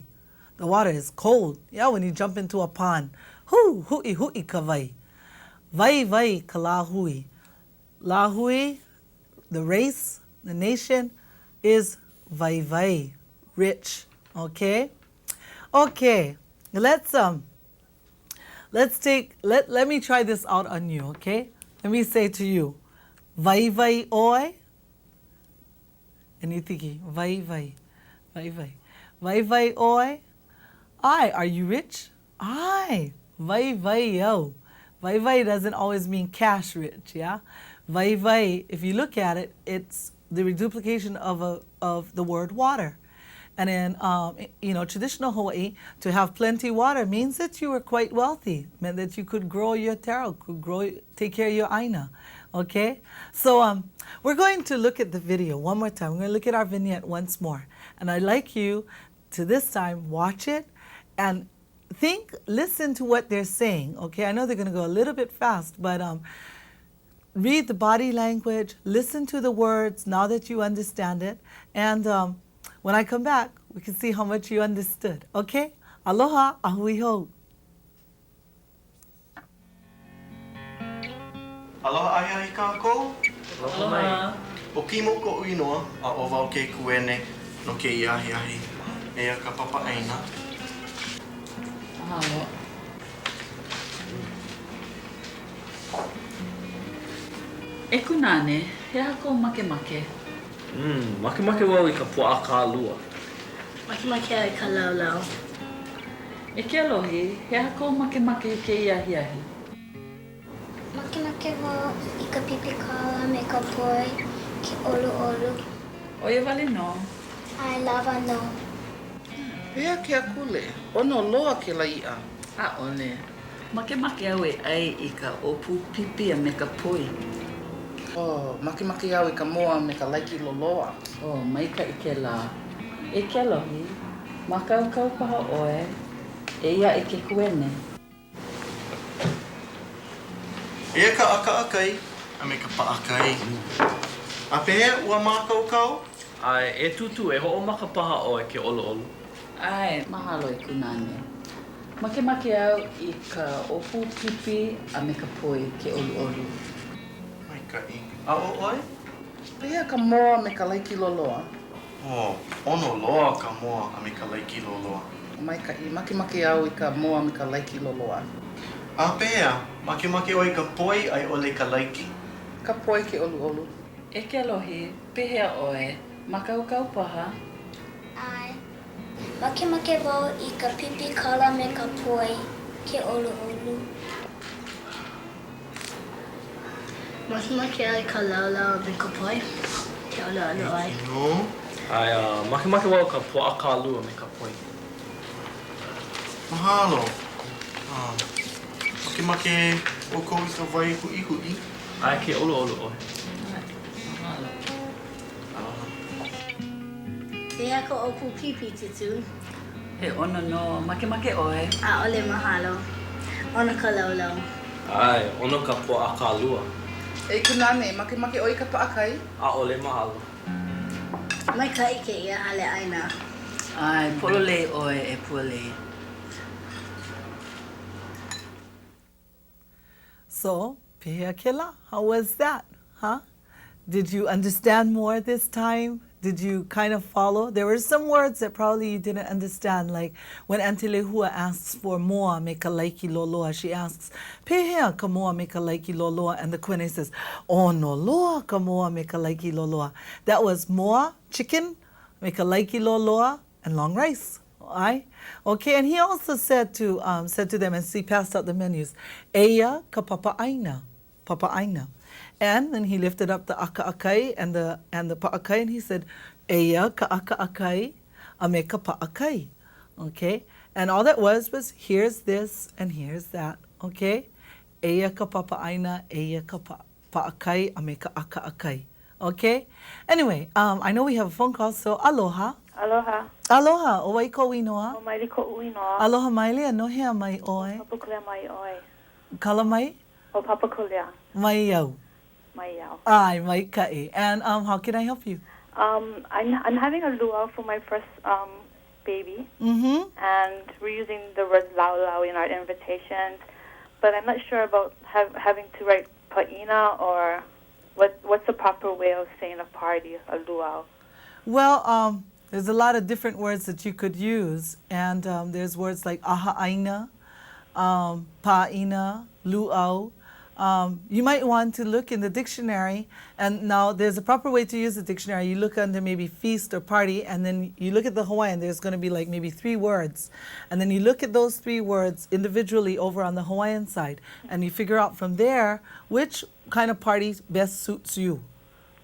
S2: The water is cold. Yeah, when you jump into a pond. Hui kawai. Vai kalahui. Lahui, the race, the nation, is vai, rich. Okay? Okay, let me try this out on you, okay? Let me say to you, vai oi, and you thinking, vai vai, vai vai. Vai vai oi? Ai, are you rich? Ai, vai vai yo. Vai vai doesn't always mean cash rich, yeah? Vai vai, if you look at it, it's the reduplication of the word water. And in traditional Hawaii, to have plenty water means that you were quite wealthy, meant that you could grow your taro, take care of your aina, okay? So we're going to look at the video one more time. We're going to look at our vignette once more. And I'd like you to this time watch it and listen to what they're saying, okay? I know they're going to go a little bit fast, but read the body language, listen to the words now that you understand it, and when I come back, we can see how much you understood, okay? Aloha, ahui ho.
S1: Aloha ai kākou.
S5: Aloha.
S1: O kimo ko uinoa a o wau ke kuene no ke iahi ahi. Ea ka papa aina.
S4: Mahalo. E kunane, he hako makemake.
S5: Makemake wau I ka puaka lua.
S6: Makemake ai ka laulau.
S4: E ke alohi, he hako makemake ke iahi ahi.
S6: Makemake wau I ka pipi kala me ka poi ke olu olu.
S4: Oia wale no.
S6: Ai lava no.
S3: Pea ke akule, ono loa ke laia.
S4: A ole. Makemake au e ai I ka opu pipi a me ka poi.
S3: Oh, makemake au I ka moa me ka laiki loloa.
S4: Oh, maika I ke la. E ke alohi, Makaukau paha oe, e ia I ke kuene.
S1: Ea ka aka akai a me ka paakai. A pehea ua Makaukau?
S5: Ai, e tutu e ho'omaka paha oe ke olo olo.
S4: Ai, mahalo I kunane. Makemake au I ka opu pipi a me ka poi ke olu olu.
S1: Maikai. A o oi?
S3: Pea ka moa me ka laiki loloa.
S1: Oh, ono loa ka moa a me ka laiki loloa.
S3: Maikai, makemake au I ka moa me ka laiki loloa.
S1: A pehea, makemake oi ka poi ai ole ka laiki.
S3: Ka poi ke olu olu.
S4: E ke alohi, pehea oe, Makaukau paha.
S6: Ai. Makemake wau I ka pipi kala me ka poi ke olu olu. Makemake ai ka laulau me ka poi ke olu olu ai.
S1: No.
S5: Ai, makemake wau ka puaka lua me ka poi.
S1: Mahalo. Makemake o kou I ka wai hui hui.
S5: Ai, ke olo olo oe.
S4: Mahalo.
S6: Pea ka opu pipi tutu.
S4: He ono no, makemake oe.
S6: A ole mahalo. Ona ka laulau.
S5: Ai, ono ka puaka lua.
S3: E kunane, makemake oi ka paakai.
S5: A ole mahalo.
S6: Mai ka ike ia hale aina.
S4: Ai, pololei oe e puolei.
S2: So, pehea ke la, how was that, huh? Did you understand more this time? Did you kind of follow? There were some words that probably you didn't understand, like when Auntie Lehua asks for moa me ka laiki loloa, she asks, pehea ka moa me ka laiki loloa, and the Kwene says, oh no loa ka moa me ka laiki loloa. That was moa, chicken, me ka laiki loloa, and long rice. Ai? Okay, and he also said to them as he passed out the menus, eia ka papa aina, papa aina. And then he lifted up the aka akai and the pa'akai, and he said, eia ka aka akai a me ka pa'akai. Okay? And all that was here's this and here's that. Okay? Eia ka papa aina, eia ka pa'akai a me ka aka akai. Okay? Anyway, I know we have a phone call, so aloha.
S9: Aloha.
S2: Aloha, o wai ko winoa.
S9: O mai ko uinoa.
S2: Aloha mai lea, no hea mai oe.
S9: Papa kulea mai oe.
S2: Kala mai?
S9: O papa kulea.
S2: Mai iau.
S9: Mai iau.
S2: Ai, mai kai. And how can I help you?
S9: I'm having a luau for my first baby.
S2: Mm-hmm.
S9: And we're using the word lau lau in our invitations. But I'm not sure about having to write pa'ina or what's the proper way of saying a party, a luau.
S2: Well, there's a lot of different words that you could use, and there's words like aha'aina, pa'ina, luau. you might want to look in the dictionary, and now there's a proper way to use the dictionary. You look under maybe feast or party, and then you look at the Hawaiian, there's going to be like maybe 3 words. And then you look at those 3 words individually over on the Hawaiian side, and you figure out from there which kind of party best suits you.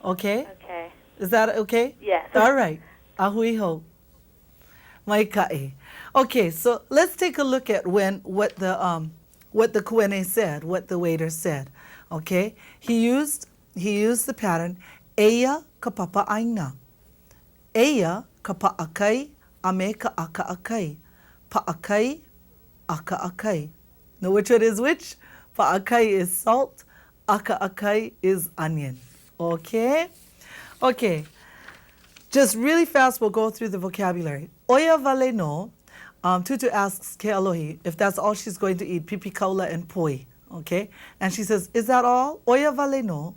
S2: Okay?
S9: Okay.
S2: Is that okay?
S9: Yes.
S2: All right. Ahui ho. Mai ka'i. Okay, so let's take a look at what the kuene said, what the waiter said. Okay, he used the pattern eia ka papa aina, eia ka pa'akai ame ka aka akai, pa'akai aka akai. Know which one is which? Pa'akai is salt, aka akai is onion. Okay, okay. Just really fast, we'll go through the vocabulary. Oya vale no. Tutu asks Kealohi if that's all she's going to eat, pipi kaula and poi, okay? And she says, is that all? Oya vale no.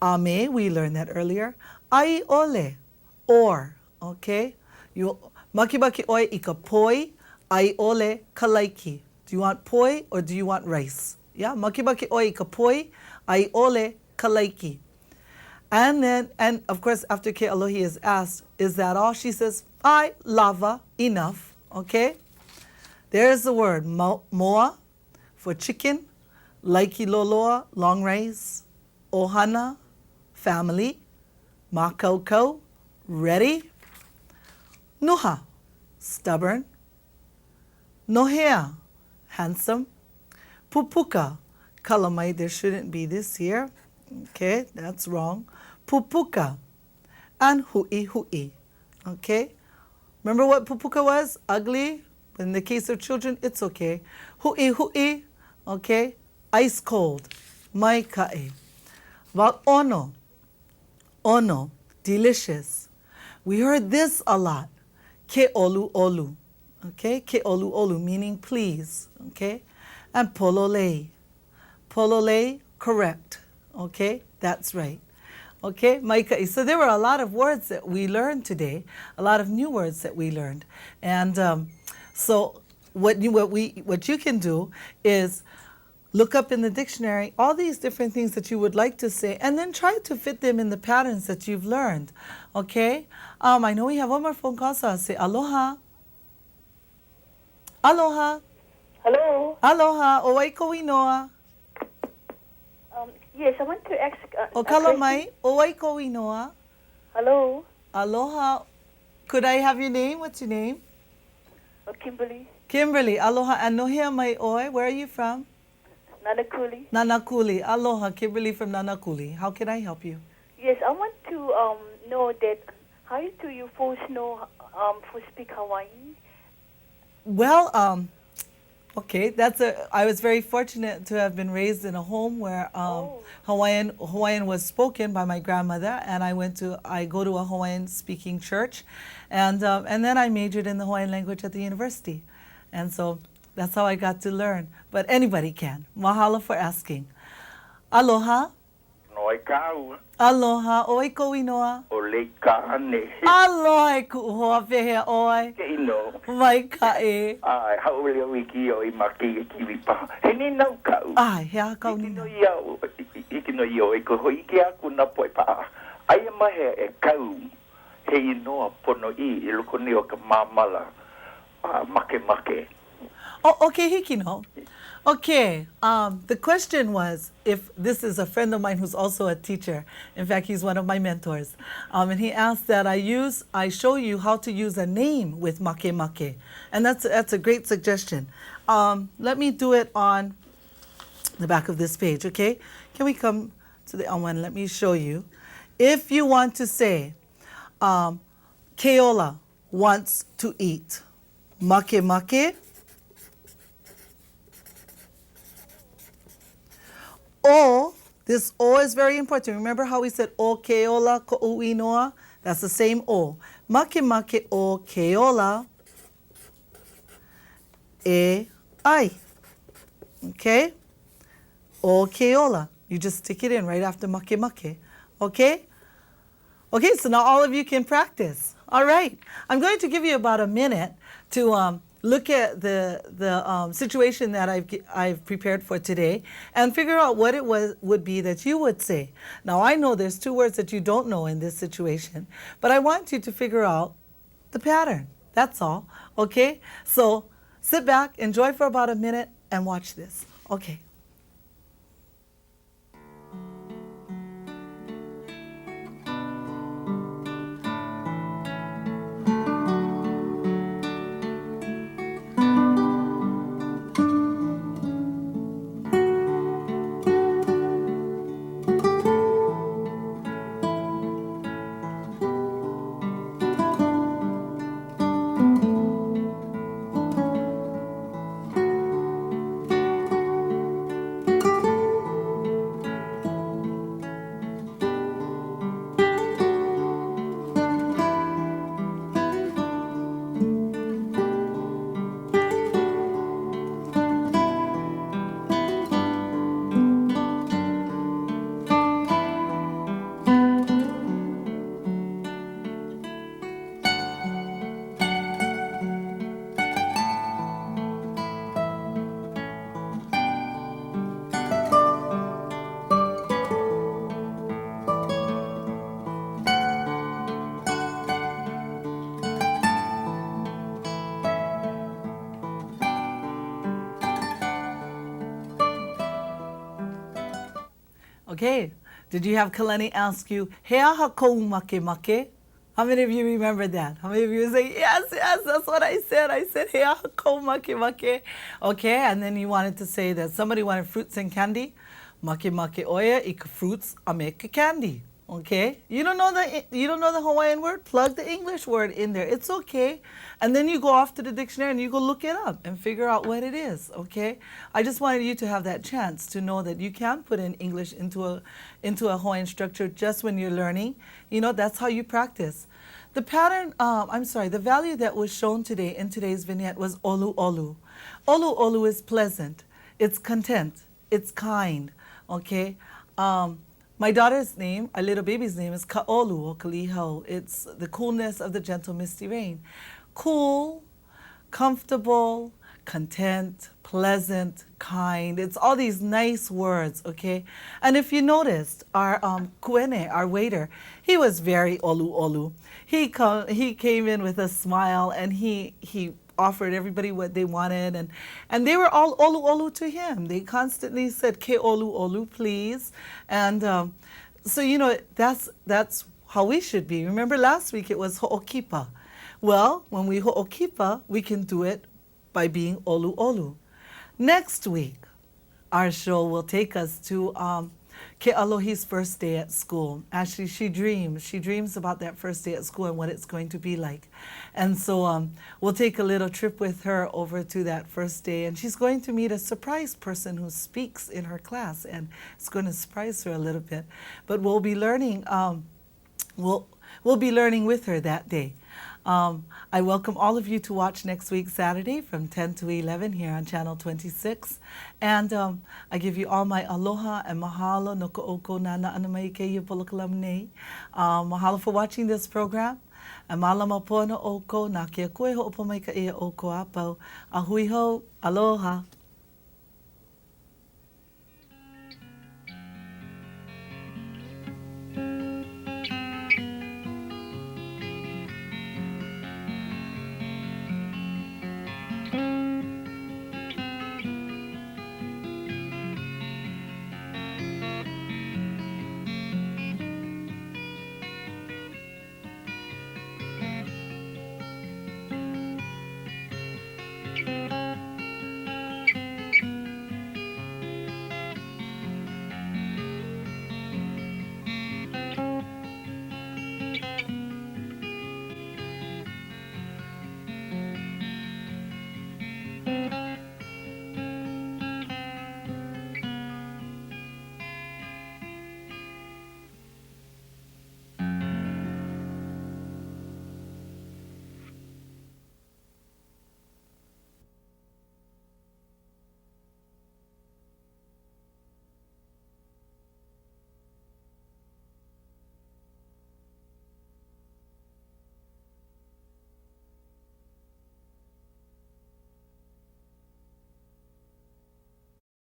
S2: Ame, we learned that earlier. Ai ole, or, okay? You makimake oi ika poi, ai ole kalaiki. Do you want poi or do you want rice? Yeah, makimake oi ika poi, ai ole kalaiki. And then, and of course, after Kealohi is asked, is that all? She says, ai lava, enough. Okay, there's the word moa for chicken, laiki loloa, long rice, ohana, family, makaukau, ready, nuha, stubborn, nohea, handsome, pupuka, kalamai, there shouldn't be this here, okay, that's wrong, pupuka, and hui, okay. Remember what pupuka was? Ugly. But in the case of children, it's okay. Hui, okay? Ice cold. Mai kae. About ono. Ono, delicious. We heard this a lot. Keolu. Okay? Keolu, meaning please. Okay? And polole. Polole, correct. Okay? That's right. Okay, Maika. So there were a lot of words that we learned today, a lot of new words that we learned, and so what you can do is look up in the dictionary all these different things that you would like to say, and then try to fit them in the patterns that you've learned. Okay, I know we have one more phone call, so I'll say aloha. Aloha.
S14: Hello.
S2: Aloha. Owaiko inoa.
S14: Yes, I want to ask.
S2: O kalamai, owaiko inoa.
S14: Hello.
S2: Aloha. Could I have your name? What's your name?
S14: Kimberly.
S2: Kimberly. Aloha. And nohea mai oi. Where are you from?
S14: Nanakuli.
S2: Nanakuli. Aloha. Kimberly from Nanakuli. How can I help you?
S14: Yes, I want to know that how do you folks know for speak Hawaii?
S2: Well, okay, I was very fortunate to have been raised in a home where Hawaiian was spoken by my grandmother, and I go to a Hawaiian speaking church, and then I majored in the Hawaiian language at the university, and so that's how I got to learn. But anybody can. Mahalo for asking. Aloha.
S15: Noi kau.
S2: Aloha. Oi ko inoa.
S15: O le kane.
S2: Aloha e kuhoa pehe oi.
S15: Ke ino.
S2: Mai kae.
S15: Ai, haole o iki o I maki kiwi pa. He ni nau kau.
S2: Ai, hea kau ni nau.
S15: Iki no i o e ko hoi ki aku na poi pa. Ai mahe e kau. He inoa pono I loko ni o ka mamala. Makemake.
S2: Oh, okay, Hikino. Okay, the question was if this is a friend of mine who's also a teacher. In fact, he's one of my mentors. And he asked that I show you how to use a name with Makemake. And that's a great suggestion. Let me do it on the back of this page, okay? Can we come to the one? Let me show you. If you want to say, Keola wants to eat Makemake, O, this O is very important. Remember how we said O Keola ko'ui noa? That's the same O. Makemake o Keola e ai. Okay? O Keola. You just stick it in right after Makemake. Okay? Okay, so now all of you can practice. All right. I'm going to give you about a minute to look at the situation that I've prepared for today and figure out what it would be that you would say. Now, I know there's 2 words that you don't know in this situation, but I want you to figure out the pattern. That's all. Okay? So sit back, enjoy for about a minute, and watch this. Okay. Okay, did you have Kalani ask you, Hea hakou makemake? How many of you remember that? How many of you say, yes, that's what I said. I said, Hea hakou makemake. Okay, and then you wanted to say that somebody wanted fruits and candy. Makemake oya ika fruits ameka candy. Okay, you don't know the Hawaiian word? Plug the English word in there. It's okay. And then you go off to the dictionary and you go look it up and figure out what it is. Okay, I just wanted you to have that chance to know that you can put in English into a Hawaiian structure just when you're learning. You know, that's how you practice. The pattern, the value that was shown today in today's vignette was olu olu. Olu olu is pleasant. It's content. It's kind. Okay. My daughter's name, our little baby's name, is Kaolu or Kaliho. It's the coolness of the gentle misty rain. Cool, comfortable, content, pleasant, kind. It's all these nice words, okay? And if you noticed, our kuene, our waiter, he was very olu olu. He came in with a smile and he offered everybody what they wanted, and they were all olu olu to him. They constantly said ke olu olu, please. And so you know, that's how we should be. Remember last week it was ho'okipa. Well, when we ho'okipa, we can do it by being olu olu. Next week, our show will take us to Kealohi's first day at school. Actually, she dreams about that first day at school and what it's going to be like. And so we'll take a little trip with her over to that first day, and she's going to meet a surprise person who speaks in her class, and it's going to surprise her a little bit. But we'll be learning. We'll be learning with her that day. I welcome all of you to watch next week Saturday from 10 to 11 here on Channel 26. And I give you all my aloha and mahalo no ko'oko nana anamai keia polokalamne. Mahalo for watching this program. And malama pono oko na kia koe ho'opomai ka ia oko apau. Ahui ho, aloha.